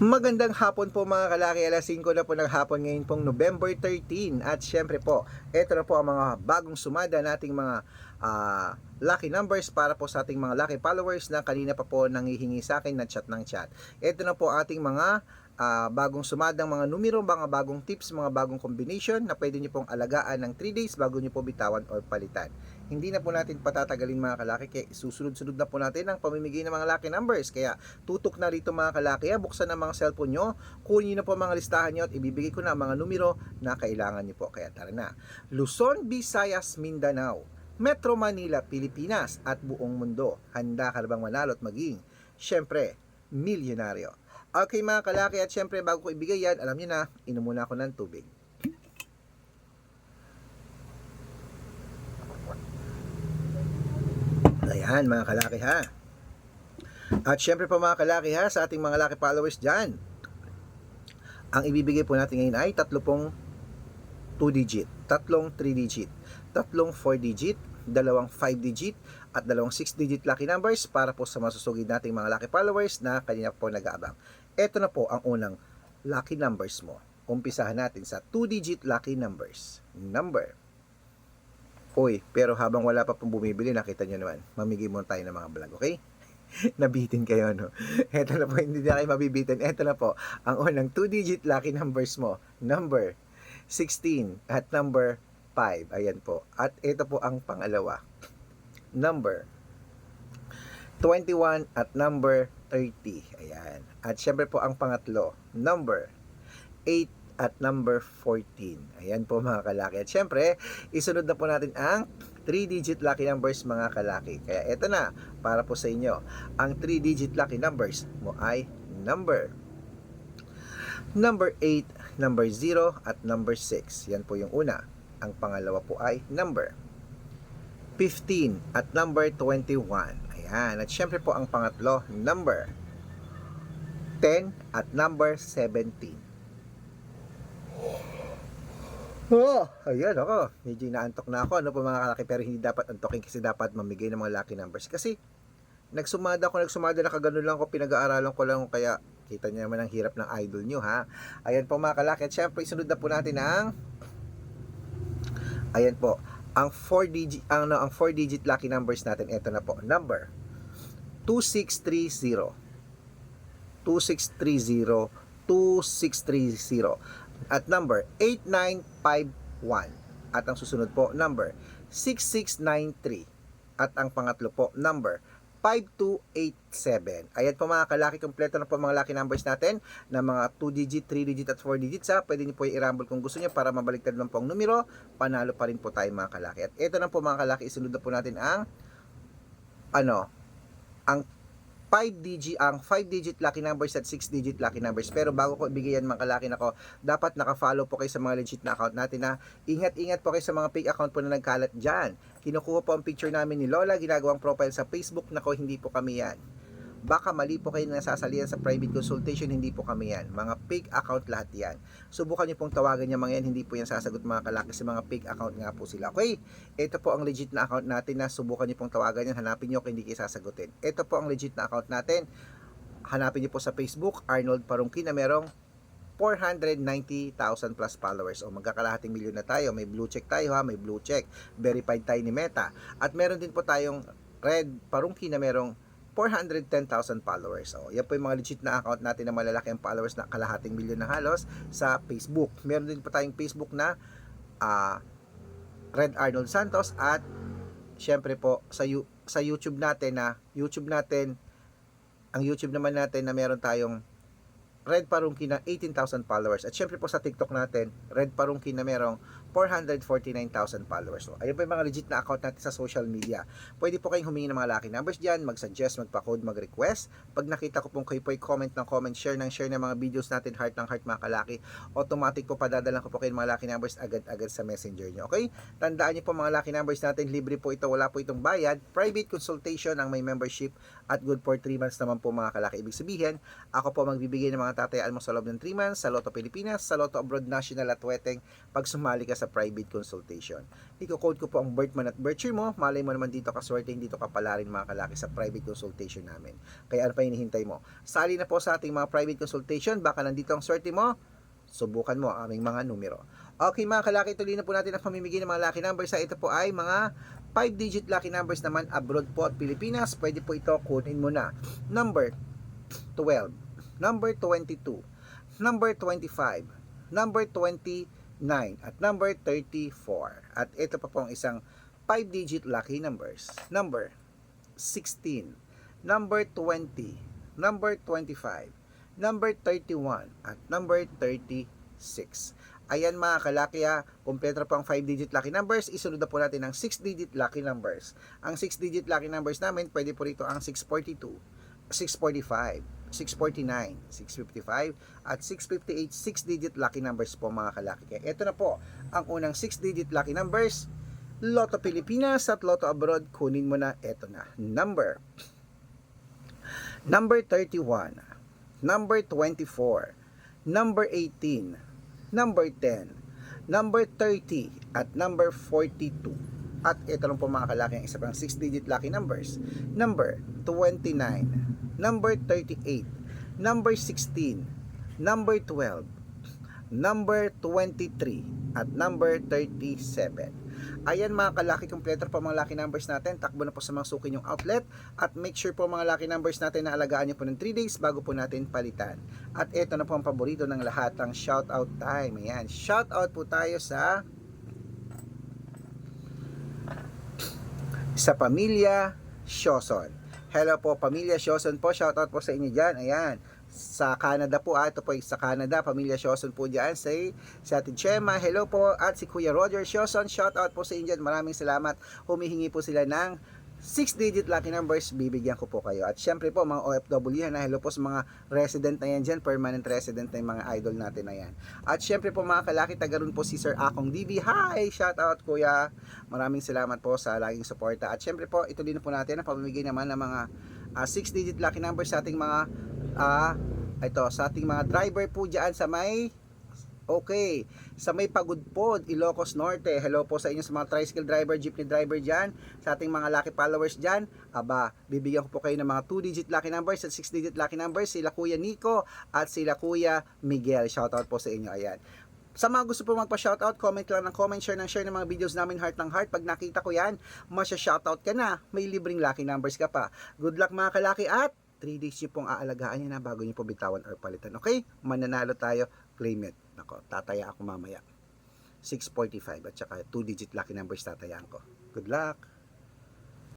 Magandang hapon po mga kalaki, alas 5 na po ng hapon ngayon pong November 13 at syempre po, ito na po ang mga bagong sumada nating mga lucky numbers para po sa ating mga lucky followers na kanina pa po nanghihingi sa akin na chat ng chat. Ito na po ating mga bagong sumadang mga numero, mga bagong tips, mga bagong combination na pwede nyo pong alagaan ng 3 days bago nyo po bitawan or palitan. Hindi na po natin patatagalin mga kalaki, kaya susunod-sunod na po natin ang pamimigay ng mga lucky numbers. Kaya tutok na rito mga kalaki, buksan ang mga cellphone nyo, kunin na po mga listahan nyo at ibibigay ko na ang mga numero na kailangan nyo po. Kaya tara na. Luzon, Visayas, Mindanao, Metro Manila, Pilipinas at buong mundo. Handa ka na bang manalo at maging, syempre, milyonaryo? Okay mga kalaki, at syempre bago ko ibigay yan, alam nyo na, inom muna ako ng tubig. Ayan mga kalaki ha. At syempre po mga kalaki ha, sa ating mga lucky followers dyan, ang ibibigay po natin ngayon ay tatlong 2 digit, tatlong 3 digit, tatlong 4 digit, dalawang 5 digit, at dalawang 6 digit lucky numbers para po sa masusugid nating mga lucky followers na kanina po nag-aabang. Ito na po ang unang lucky numbers mo. Umpisahan natin sa 2 digit lucky numbers. Number. Uy, pero habang wala pa pong bumibili, nakita nyo naman, mamigay muna tayo ng mga vlog, okay? Nabitin kayo, no? Ito na po, hindi na kayo mabibitin. Ito na po, ang unang 2-digit lucky numbers mo. Number 16 at number 5. Ayan po. At ito po ang pangalawa. Number 21 at number 30. Ayan. At syempre po ang pangatlo. Number 8 at number 14. Ayan po mga kalaki. At syempre, isunod na po natin ang 3-digit lucky numbers mga kalaki. Kaya ito na, para po sa inyo. Ang 3-digit lucky numbers mo ay number 8, number 0, at number 6. Yan po yung una. Ang pangalawa po ay number 15 at number 21. Ayan. At syempre po ang pangatlo, number 10 at number 17. Oh, ayan ako. Medyo inaantok na ako. Ano po mga kalaki, pero hindi dapat antokin kasi dapat mamigay ng mga lucky numbers. Kasi nagsumada na kagano lang ako, pinag-aaralan ko lang, kaya kita niyo naman ang hirap ng idol nyo ha. Ayan po mga kalaki. At syempre, isunod na po natin ang ayan po, ang 4 digit lucky numbers natin. Ito na po. Number 2630. 2630. 2630. At number 8951. At ang susunod po, number 6693. At ang pangatlo po, number 5287. Ayan po mga kalaki, kompleto na po mga lucky numbers natin na mga 2 digit, 3 digit at 4 digits ha. Pwede niyo po i-rumble kung gusto niyo para mabaliktad lang po ang numero. Panalo pa rin po tayo mga kalaki. At ito na po mga kalaki, isunod na po natin ang ang 5 digit lucky numbers at 6 digit lucky numbers. Pero bago ko ibigay yan mga kalaki, nako, dapat naka-follow po kayo sa mga legit na account natin na ingat-ingat po kayo sa mga fake account po na nagkalat dyan. Kinukuha po ang picture namin ni Lola, ginagawang profile sa Facebook. Nako, hindi po kami yan. Baka mali po kayo na nasasalihan sa private consultation, hindi po kami yan. Mga fake account lahat yan. Subukan nyo pong tawagan yung mga yan, hindi po yan sasagot mga kalaki, sa mga fake account nga po sila. Okay, ito po ang legit na account natin na subukan nyo pong tawagan yan, hanapin nyo kung hindi kayo sasagutin. Ito po ang legit na account natin, hanapin nyo po sa Facebook, Arnold Parungki, na merong 490,000 plus followers. O magkakalahating milyon na tayo. May blue check tayo ha, may blue check. Verified tayo ni Meta. At meron din po tayong Red Parungki na merong 410,000 followers. So, yan po yung mga legit na account natin na malalaki ang followers na kalahating milyon na halos sa Facebook. Meron din po tayong Facebook na Red Arnold Santos, at syempre po sa YouTube natin ang YouTube naman natin na meron tayong Red Parungki na 18,000 followers. At syempre po sa TikTok natin, Red Parungki na merong 449,000 followers. So, ayun po yung mga legit na account natin sa social media. Pwede po kayong humingi ng mga lucky numbers dyan, mag-suggest, magpa-code, mag-request. Pag nakita ko pong kayo po comment ng comment, share ng mga videos natin, heart ng heart mga kalaki, automatic po padadalan ko po kayo ng mga lucky numbers agad-agad sa messenger nyo. Okay? Tandaan nyo po mga lucky numbers natin, libre po ito, wala po itong bayad. Private consultation ang may membership at good for 3 months naman po mga kalaki. Ibig sabihin, ako po magbibigay ng mga tatayaan mo sa loob ng 3 months sa Lotto Pilipinas, sa Lotto Abroad National at Weteng pag sumali ka sa sa private consultation. Iko-code ko po ang birth month at birth year mo. Malay mo naman dito kaswerte, dito ka pala rin mga kalaki sa private consultation namin. Kaya ano pa hinihintay mo? Sali na po sa ating mga private consultation. Baka nandito ang swerte mo, subukan mo ang aming mga numero. Okay mga kalaki, tuloy na po natin ang pamimigay ng mga lucky numbers. Ito po ay mga 5-digit lucky numbers naman abroad po at Pilipinas. Pwede po ito, kunin mo na. Number 12, number 22, number 25, number 29, at number 34. At ito pa pong isang 5-digit lucky numbers. Number 16, number 20, number 25, number 31, at number 36. Ayan mga kalaki ha, kompleto po ang 5-digit lucky numbers. Isunod na po natin ang 6-digit lucky numbers. Ang 6-digit lucky numbers namin, pwede po rito ang 642, 645, 649, 655, at 658, 6-digit lucky numbers po mga kalaki. Kaya ito na po ang unang 6-digit lucky numbers. Lotto Pilipinas at Lotto Abroad, kunin mo na. Ito na. Number 31, number 24, number 18, number 10, number 30, at number 42. At ito lang po mga kalaki ang isa pang 6-digit lucky numbers. Number 29, number 38, number 16, number 12, number 23, at number 37. Ayan mga kalaki, kompleto po mga lucky numbers natin. Takbo na po sa mga suki yung outlet. At make sure po mga lucky numbers natin na alagaan nyo po ng 3 days bago po natin palitan. At ito na po ang paborito ng lahat, ang shoutout time. Ayan, shoutout po tayo sa pamilya Sioson. Hello po pamilya Sioson po, shoutout po sa inyo dyan. Ayan, sa Canada po, ito po sa Canada, pamilya Sioson po dyan, si Ate Chema, hello po, at si Kuya Roger Sioson, shoutout po sa inyo dyan, maraming salamat. Humihingi po sila ng 6-digit lucky numbers, bibigyan ko po kayo. At syempre po mga OFW na, hello po sa mga resident na yan dyan, permanent resident na yung mga idol natin na yan. At syempre po mga kalaki, taga ron po si Sir Akong DB, hi, shoutout kuya, maraming salamat po sa laging suporta. At syempre po, ito din po natin ang pamimigay naman ng mga 6-digit lucky numbers sa ating mga sa ating mga driver po dyan sa may Pagudpod, Ilocos Norte. Hello po sa inyo sa mga tricycle driver, jeepney driver dyan, sa ating mga lucky followers dyan. Bibigyan ko po kayo ng mga 2-digit lucky numbers at 6-digit lucky numbers, sila Kuya Nico at sila Kuya Miguel. Shoutout po sa inyo. Ayan, sa mga gusto po magpa-shoutout, comment lang ng comment, share ng mga videos namin, heart ng heart. Pag nakita ko yan, masya-shoutout ka na, may libreng lucky numbers ka pa. Good luck mga kalaki, at 3 days nyo pong aalagaan nyo na bago nyo po bitawan or palitan. Okay? Mananalo tayo, claim it. Nako, tataya ako mamaya. 645 at saka 2-digit lucky numbers tatayaan ko. Good luck!